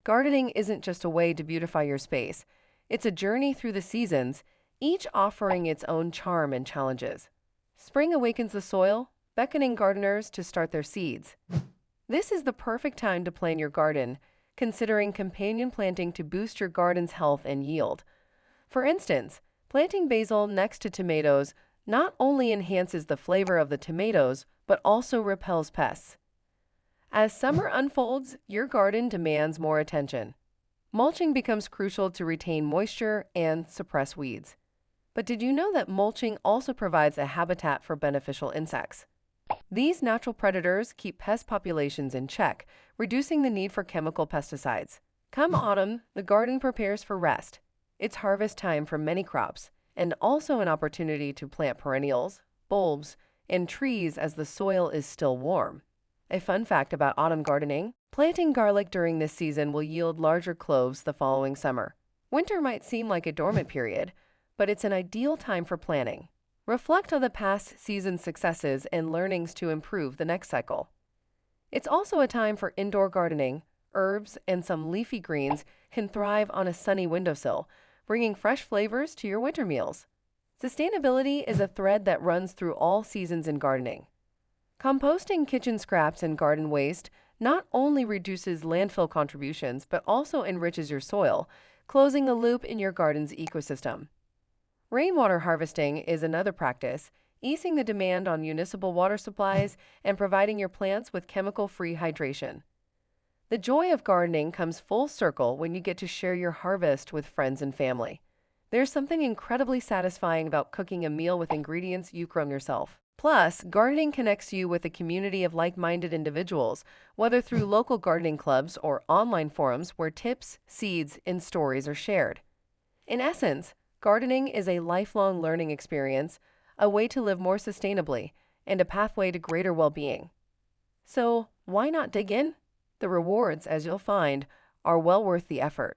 Gardening isn't just a way to beautify your space, it's a journey through the seasons, each offering its own charm and challenges. Spring awakens the soil, beckoning gardeners to start their seeds. This is the perfect time to plan your garden, considering companion planting to boost your garden's health and yield. For instance, planting basil next to tomatoes not only enhances the flavor of the tomatoes, but also repels pests. As summer unfolds, your garden demands more attention. Mulching becomes crucial to retain moisture and suppress weeds. But did you know that mulching also provides a habitat for beneficial insects? These natural predators keep pest populations in check, reducing the need for chemical pesticides. Come autumn, the garden prepares for rest. It's harvest time for many crops, and also an opportunity to plant perennials, bulbs, and trees as the soil is still warm. A fun fact about autumn gardening: planting garlic during this season will yield larger cloves the following summer. Winter might seem like a dormant period, but it's an ideal time for planting. Reflect on the past season's successes and learnings to improve the next cycle. It's also a time for indoor gardening. Herbs and some leafy greens can thrive on a sunny windowsill, bringing fresh flavors to your winter meals. Sustainability is a thread that runs through all seasons in gardening. Composting kitchen scraps and garden waste not only reduces landfill contributions, but also enriches your soil, closing a loop in your garden's ecosystem. Rainwater harvesting is another practice, easing the demand on municipal water supplies and providing your plants with chemical-free hydration. The joy of gardening comes full circle when you get to share your harvest with friends and family. There's something incredibly satisfying about cooking a meal with ingredients you've grown yourself. Plus, gardening connects you with a community of like-minded individuals, whether through local gardening clubs or online forums where tips, seeds, and stories are shared. In essence, gardening is a lifelong learning experience, a way to live more sustainably, and a pathway to greater well-being. So, why not dig in? The rewards, as you'll find, are well worth the effort.